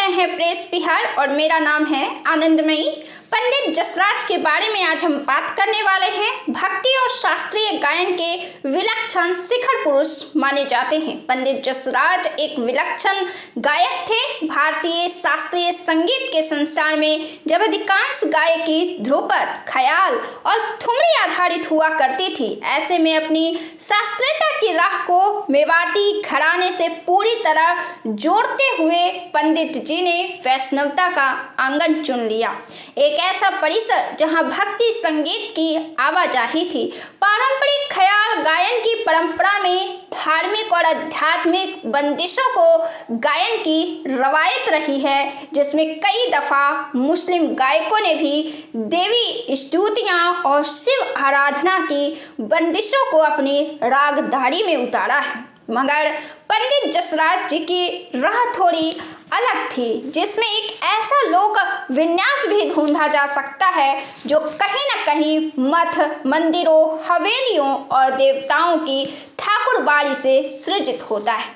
रहे हैं प्रेस बिहार और मेरा नाम है आनंदमयी। पंडित जसराज के बारे में आज हम बात करने वाले हैं। भक्ति और शास्त्रीय गायन के विलक्षण शिखर पुरुष माने जाते हैं। पंडित जसराज एक विलक्षण गायक थे। भारतीय शास्त्रीय संगीत के संसार में जब अधिकांश गायकी ध्रुपद, ख्याल और ठुमरी आधारित हुआ करती थी, ऐसे में अपनी शास्त्रीयता की राह को मेवाती घराने से पूरी तरह जोड़ते हुए पंडित जी ने वैष्णवता का आंगन चुन लिया। एक ऐसा परिसर जहां भक्ति संगीत की आवाजाही थी। पारंपरिक ख्याल गायन की परंपरा में धार्मिक और आध्यात्मिक बंदिशों को गायन की रवायत रही है, जिसमें कई दफा मुस्लिम गायकों ने भी देवी स्तुतियां और शिव आराधना की बंदिशों को अपनी रागधारी में उतारा है। मगर पंडित जसराज जी की राह थोड़ी अलग थी, जिसमें एक ऐसा लोक विन्यास भी ढूंढा जा सकता है जो कहीं न कहीं मठ, मंदिरों, हवेलियों और देवताओं की ठाकुरबाड़ी से सृजित होता है।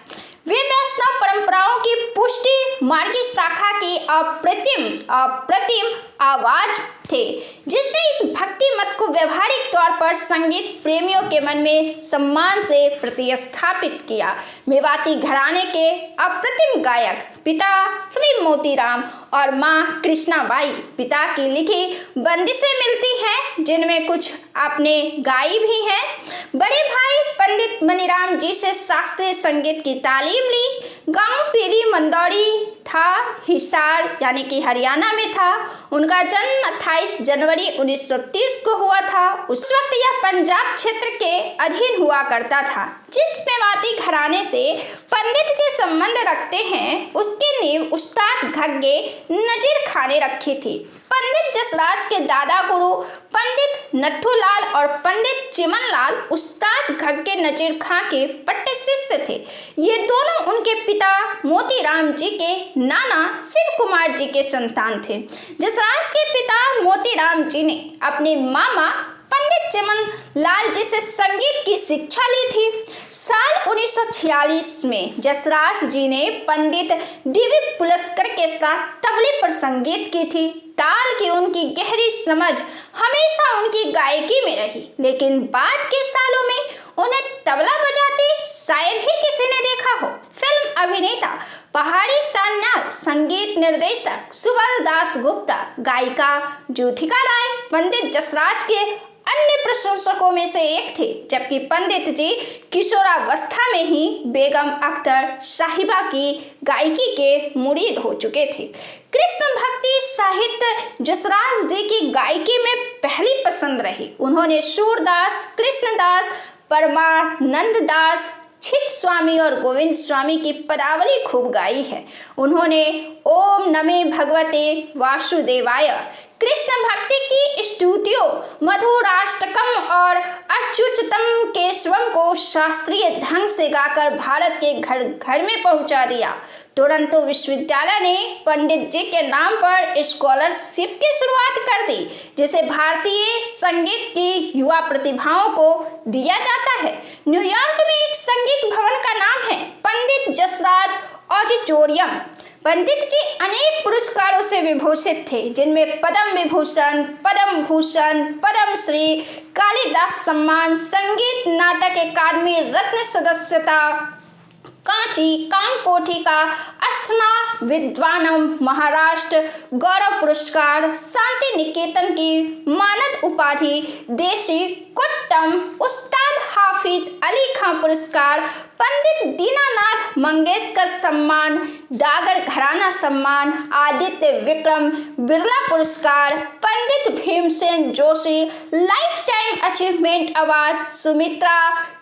वे वैष्णव परंपराओं की पुष्टि मार्गी शाखा की अप्रतिम आवाज थे, जिसने इस भक्ति मत को व्यवहारिक तौर पर संगीत प्रेमियों के मन में सम्मान से प्रतिस्थापित किया। मेवाती घराने के अप्रतिम गायक पिता श्री मोतीराम और माँ कृष्णाबाई पिता की लिखी बंदिशें मिलती हैं, जिनमें कुछ आपने गाई भी हैं। बड़े भाई पंडित मनीराम जी से शास्त्रीय संगीत की तालीम ली। गांव पीली मंदौड़ी था, हिसार यानी कि हरियाणा में था। उनका जन्म 28 जनवरी 1930 को हुआ था। उस वक्त यह पंजाब क्षेत्र के अधीन हुआ करता था। जिस मेवाती घराने से पंडित जी संबंध रखते हैं, उसकी नींव उस्ताद घग्गे नजीर खां ने रखी थी। पंडित जसराज के दादा गुरु पंडित नथुलाल और पंडित चिमनलाल उस्ताद घग्गे नजीर खां के पट्टे शिष्य थे। ये दोनों उनके पिता मोतीराम जी के नाना शिव कुमार जी के संतान थे। जसराज के पिता मोतीराम जी ने अपने मामा पंडित चिमन लाल जी से संगीत की शिक्षा ली थी। साल 1946 में जसराज जी ने पंडित डीवी पुलस्कर के साथ तबले पर संगीत की थी। ताल की उनकी गहरी समझ हमेशा उनकी गायकी में रही, लेकिन बाद के सालों में उन्हें तबला बजाते शायद ही किसी ने देखा हो। फिल्म अभिनेता, पहाड़ी शान्याल, संगीत निर्देशक सुबल दास गुप्ता, गायिका ज्योतिका राय पंडित जसराज के अन्य प्रशंसकों में से एक थे, जबकि पंडित जी किशोरावस्था में ही बेगम अख्तर साहिबा की गायकी के मुरीद हो चुके थे। कृष्ण भक्ति साहित्य जसराज जी की गायकी में पहली पसंद रही। उन्होंने सूरदास, कृष्णदास, परमानंद दास, छित स्वामी और गोविंद स्वामी की पदावली खूब गाई है। उन्होंने ओम नमे भगवते वासुदेवाय, कृष्ण भक्ति की स्तुतियों, मधुराष्टकम और अच्युतम केशवम को शास्त्रीय ढंग से गाकर भारत के घर घर में पहुंचा दिया। टोरंटो विश्वविद्यालय ने पंडित जी के नाम पर स्कॉलरशिप की शुरुआत कर दी, जिसे भारतीय संगीत की युवा प्रतिभाओं को दिया जाता है। न्यूयॉर्क में एक संगीत भवन का नाम है पंडित जसराज ऑडिटोरियम। पंडित जी अनेक पुरस्कारों से विभूषित थे, जिनमें पद्म विभूषण, पद्म भूषण, पद्मश्री, कालिदास सम्मान, संगीत नाटक अकादमी रत्न सदस्यता, कांची कामकोठी का अष्टना विद्वानम महाराष्ट्र गौरव पुरस्कार, शांति निकेतन की मानद उपाधि, देशी कुट्टम, उस्ताद हाफिज अली खां पुरस्कार, पंडित दीनानाथ मंगेशकर सम्मान, डागर घराना सम्मान, आदित्य विक्रम बिरला पुरस्कार, Pandit Bhimsen Joshi lifetime achievement award, Sumitra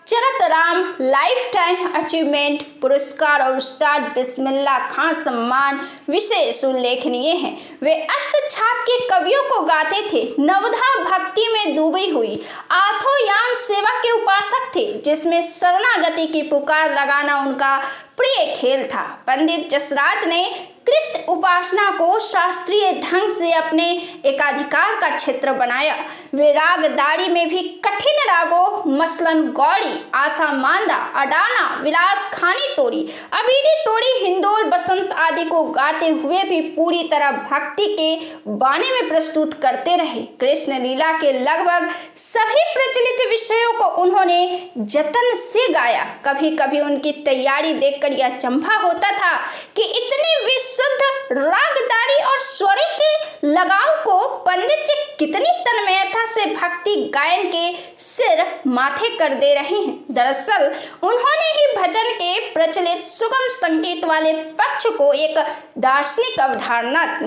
Charatram lifetime achievement पुरस्कार और उस्ताद बिस्मिल्ला खां सम्मान विशेष उल्लेखनीय हैं। वे अष्टछाप के कवियों को गाते थे। नवधा भक्ति में डूबी हुई आथोयान सेवा के उपासक थे, जिसमें शरणागति की पुकार लगाना उनका प्रिय खेल था। पंडित जसराज ने कृष्ण उपासना को शास्त्रीय ढंग से अपने एकाधिकार का क्षेत्र बनाया। वे रागदारी में भी कठिन रागों मसलन गौड़ी, आसा मांदा, अडाना, विलास खानी तोड़ी, अबीरी तोड़ी, हिंदोल, बसंत आदि को गाते हुए भी पूरी तरह भक्ति के बाने में प्रस्तुत करते रहे। कृष्ण लीला के लगभग सभी प्रचलित विषयों को उन्होंने जतन से गाया। कभी कभी उनकी तैयारी देखकर यह अचंभा होता था कि इतनी विशुद्ध रागदारी और स्वरी के लगाव को पंडित जी कितनी तन्मयता से भक्ति गायन के सिर माथे कर दे रहे हैं। दरअसल उन्होंने ही भजन के प्रचलित सुगम संगीत वाले पक्ष को एक दार्शनिक अवधारणा थी।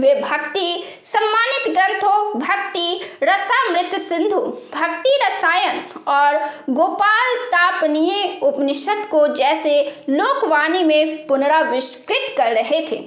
वे भक्ति सम्मानित ग्रंथों भक्ति रसामृत सिंधु, भक्ति रसायन और गोपाल तापनीय उपनिषद को जैसे लोकवाणी में पुनराविष्कृत कर रहे थे।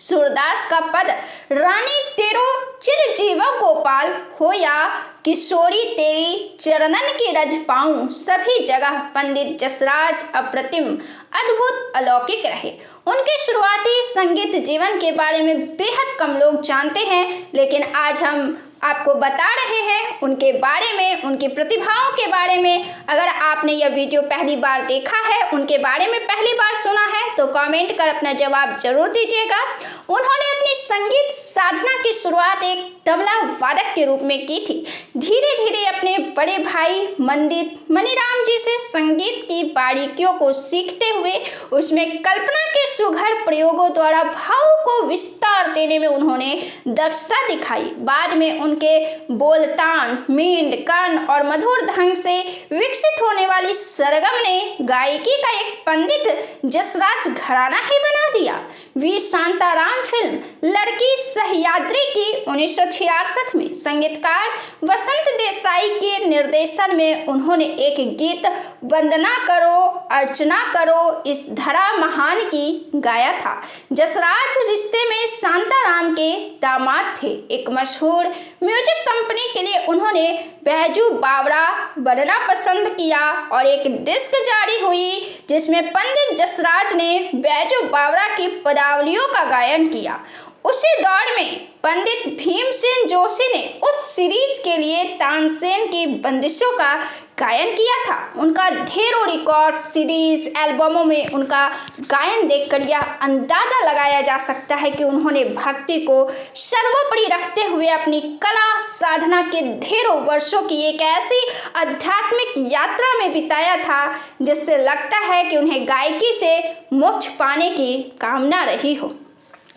सूरदास का पद रानी तेरो चिरजीव गोपाल हो या किशोरी तेरी चरणन की रज पाऊं, सभी जगह पंडित जसराज अप्रतिम अद्भुत अलौकिक रहे। उनके शुरुआती संगीत जीवन के बारे में बेहद कम लोग जानते हैं, लेकिन आज हम आपको बता रहे हैं उनके बारे में, उनकी प्रतिभाओं के बारे में। अगर आपने यह वीडियो पहली बार देखा है, उनके बारे में पहली बार सुना है, तो कमेंट कर अपना जवाब जरूर दीजिएगा। उन्होंने अपनी संगीत साधना की शुरुआत एक तबला वादक के रूप में की थी। धीरे धीरे अपने बड़े भाई मंडित मनीराम जी से संगीत की बारीकियों को सीखते हुए उसमें कल्पना के सुघड़ प्रयोगों द्वारा भाव को विस्तार देने में उन्होंने दक्षता दिखाई। बाद में उनके बोलतान, मींड, कर्ण और मधुर ढंग से विकसित होने वाली सरगम ने गायकी का एक पंडित जसराज घराना ही बना दिया। वी शांताराम फिल्म लड़की सह्याद्री की 1966 में संगीतकार वसंत देसाई के निर्देशन में उन्होंने एक गीत वंदना करो अर्चना करो इस धरा महान की गाया था। जसराज रिश्ते में शांताराम के दामाद थे। एक मशहूर म्यूजिक कंपनी के लिए उन्होंने बैजू बावरा बनना पसंद किया और एक डिस्क जारी हुई जिसमें पंडित जसराज ने बैजू बावरा की पदावलियों का गायन किया। उसी दौर में पंडित भीमसेन जोशी ने उस सीरीज के लिए तानसेन की बंदिशों का गायन किया था। उनका ढेरों रिकॉर्ड, सीरीज, एल्बमों में उनका गायन देखकर यह अंदाजा लगाया जा सकता है कि उन्होंने भक्ति को सर्वोपरि रखते हुए अपनी कला साधना के ढेरों वर्षों की एक ऐसी आध्यात्मिक यात्रा में बिताया था जिससे लगता है कि उन्हें गायकी से मोक्ष पाने की कामना रही हो।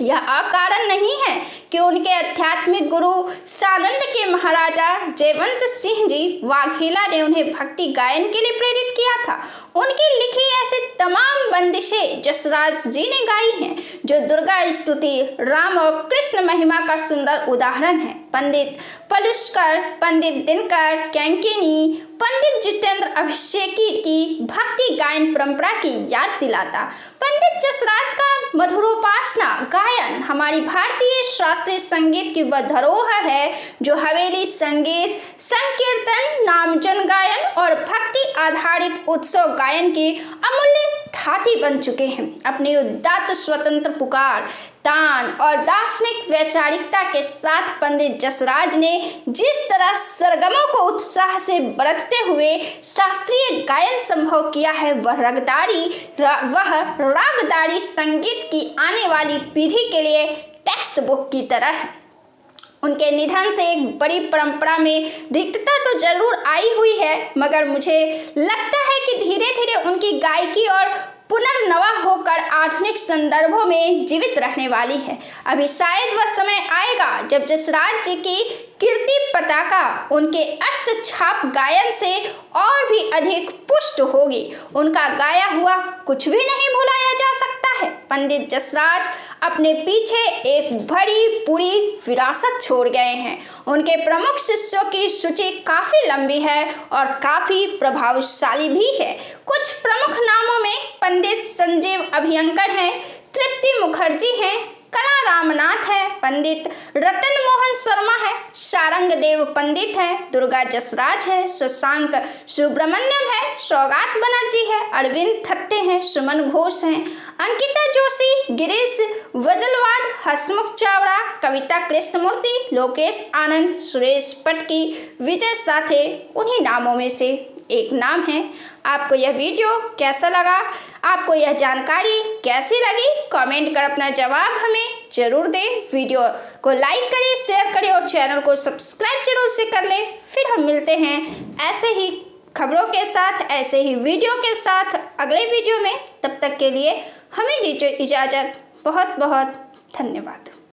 यह अकारण नहीं है कि उनके आध्यात्मिक गुरु सागंद के महाराजा जयवंत सिंह जी वाघेला ने उन्हें भक्ति गायन के लिए प्रेरित किया था। उनकी लिखी ऐसे तमाम बंदिशें जसराज जी ने गाई हैं जो दुर्गा स्तुति, राम और कृष्ण महिमा का सुंदर उदाहरण है। पंडित पलुष्कर, पंडित दिनकर कैंकिनी, पंडित जितेंद्र अभिषेकी की भक्ति गायन परंपरा की याद दिलाता। पंडित जसराज का मधुरोपासना गायन हमारी भारतीय शास्त्रीय संगीत की वह धरोहर है जो हवेली संगीत, संकीर्तन, नामजन गायन और भक्ति आधारित उत्सव गायन की अमूल्य धाती बन चुके हैं। अपनी उदात्त स्वतंत्र पुकार, तान और दार्शनिक वैचारिकता के साथ पंडित जसराज ने जिस तरह सरगमों को उत्साह से बरतते हुए शास्त्रीय गायन संभव किया है, वह रागदारी संगीत की आने वाली पीढ़ी के लिए टेक्स्ट बुक की तरह है। उनके निधन से एक बड़ी परंपरा में रिक्तता तो जरूर आई हुई है, मगर मुझे लगता है कि धीरे धीरे उनकी गायकी और पुनर्नवा होकर आधुनिक संदर्भों में जीवित रहने वाली है। अभी शायद वह समय आएगा जब जसराज जी की कीर्ति पताका उनके अष्ट छाप गायन से और भी अधिक पुष्ट होगी। उनका गाया हुआ कुछ भी नहीं भुलाया जा सकता है। पंडित जसराज अपने पीछे एक बड़ी पूरी विरासत छोड़ गए हैं। उनके प्रमुख शिष्यों की सूची काफी लंबी है और काफी प्रभावशाली भी है। कुछ प्रमुख नामों में पंडित संजीव अभ्यंकर हैं, तृप्ति मुखर्जी हैं, कला रामनाथ है, पंडित रतन मोहन शर्मा है, सारंग देव पंडित है, दुर्गा जसराज है, शशांक सुब्रमण्यम है, सौगात बनर्जी है, अरविंद थत्ते हैं, सुमन घोष हैं, अंकिता जोशी, गिरीश वजलवाड़, हसमुख चावड़ा, कविता कृष्णमूर्ति, लोकेश आनंद, सुरेश पटकी, विजय साथे उन्हीं नामों में से एक नाम है। आपको यह वीडियो कैसा लगा, आपको यह जानकारी कैसी लगी, कमेंट कर अपना जवाब हमें ज़रूर दें। वीडियो को लाइक करें, शेयर करें और चैनल को सब्सक्राइब जरूर से कर लें। फिर हम मिलते हैं ऐसे ही खबरों के साथ, ऐसे ही वीडियो के साथ अगले वीडियो में। तब तक के लिए हमें दीजिए इजाज़त। बहुत बहुत धन्यवाद।